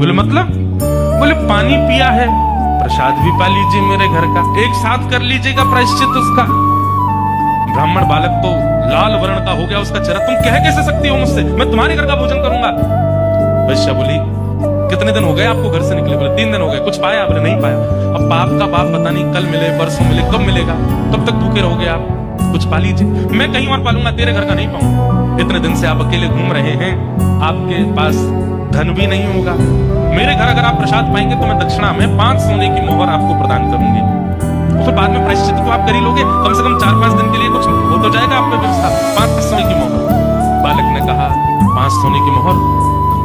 बोले मतलब? बोले पानी पिया है, प्रसाद भी पा लीजिए मेरे घर का, एक साथ कर लीजिएगा प्रायश्चित उसका। ब्राह्मण बालक तो लाल वर्ण का हो गया उसका चेहरा। तुम कह कैसे सकती हो मुझसे, मैं तुम्हारे घर का भोजन करूंगा? वैश्या बोली कितने दिन हो गए आपको घर से निकले? बोले 3 दिन हो गए। कुछ पाया? बोले नहीं पाया। अब बाप का बाप पता नहीं कल मिले परसों मिले कब मिलेगा, कब तक भूखे रहोगे आप? कुछ पा लीजिए, मैं कहीं और पालूंगा, तेरे घर का नहीं पाऊंगा। इतने दिन से आप अकेले घूम रहे हैं, आपके पास धन भी नहीं होगा। मेरे घर अगर आप प्रसाद पाएंगे तो मैं दक्षिणा में 5 सोने की मोहर आपको प्रदान करूंगी। फिर बाद में प्रायश्चित तो आप कर ही लोगे, कम से कम 4-5 दिन के लिए कुछ हो तो जाएगा आप पे व्यवस्था। 5 सोने की मोहर। बालक ने कहा 5 सोने की मोहर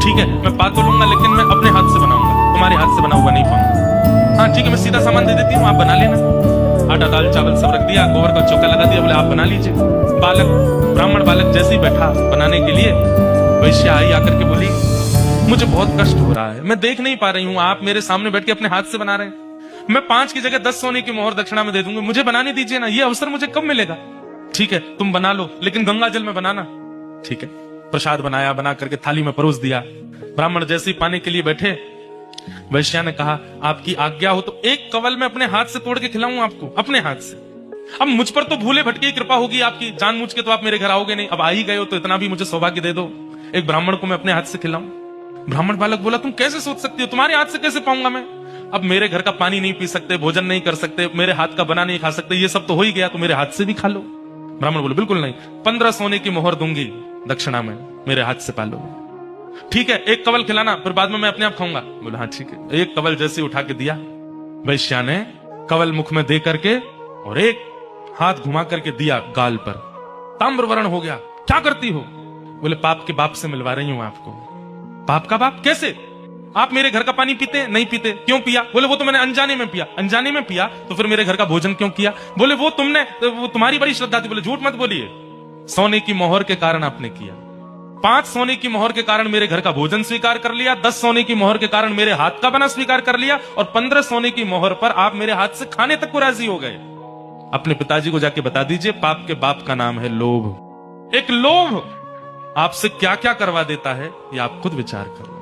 ठीक है, मैं पा तो लूंगा, लेकिन मैं अपने हाथ से बनाऊंगा, तुम्हारे हाथ से बना हुआ नहीं पाऊंगा। हाँ ठीक है, मैं सीधा सामान दे देती हूँ, आप बना लेना। आटा दाल चावल सब रख दिया, गोबर का चौका लगा दिया, बोले आप बना लीजिए। ब्राह्मण बालक जैसे ही बैठा बनाने के लिए, वैश्या आई आकर के बोली मुझे बहुत कष्ट हो रहा है, मैं देख नहीं पा रही हूँ, आप मेरे सामने बैठ के अपने हाथ से बना रहे हैं। मैं 5 की जगह 10 सोने की मोहर दक्षिणा में दे दूंगी, मुझे बनाने दीजिए ना, ये अवसर मुझे कब मिलेगा? ठीक है तुम बना लो, लेकिन गंगा जल में बनाना। ठीक है, प्रसाद बनाया, बना करके थाली में परोस दिया। ब्राह्मण जैसे ही पाने के लिए बैठे, वैश्या ने कहा आपकी आज्ञा हो तो एक कवल मैं अपने हाथ से तोड़ के खिलाऊं आपको, अपने हाथ से। अब मुझ पर तो भूले भटके कृपा होगी आपकी, जानबूझ के तो आप मेरे घर आओगे नहीं, अब आ ही गए हो तो इतना भी मुझे सौभाग्य दे दो, एक ब्राह्मण को मैं अपने हाथ से खिलाऊं। ब्राह्मण बालक बोला तुम कैसे सोच सकती हो, तुम्हारे हाथ से कैसे पाऊंगा मैं? अब मेरे घर का पानी नहीं पी सकते, भोजन नहीं कर सकते, मेरे हाथ का बना नहीं खा सकते, ये सब तो हो ही गया, तो मेरे हाथ से भी खा लो। ब्राह्मण बोले बिल्कुल नहीं, 15 सोने की मोहर दूंगी दक्षिणा में, मेरे हाथ से पालो। ठीक है, एक कवल खिलाना, फिर बाद में मैं अपने आप खाऊंगा। बोला हाँ ठीक है। एक कवल जैसे उठा के दिया, वैश्या ने कवल मुख में दे करके और एक हाथ घुमा करके दिया गाल पर, ताम्र वर्ण हो गया। क्या करती हो? बोले पाप के बाप से मिलवा रही हूं आपको। पाप का बाप कैसे? आप मेरे घर का पानी पीते नहीं पीते? क्यों पिया? बोले वो तो मैंने अनजाने में पिया। अनजाने में पिया तो फिर मेरे घर का भोजन क्यों किया? बोले वो तुम्हारी बड़ी श्रद्धा थी। बोले झूठ मत बोलिए, सोने की मोहर के कारण आपने किया। 5 सोने की मोहर के कारण मेरे घर का भोजन स्वीकार कर लिया, 10 सोने की मोहर के कारण मेरे हाथ का बना स्वीकार कर लिया, और 15 सोने की मोहर पर आप मेरे हाथ से खाने तक को राजी हो गए। अपने पिताजी को जाके बता दीजिए, पाप के बाप का नाम है लोभ। एक लोभ आपसे क्या क्या करवा देता है, ये आप खुद विचार करो।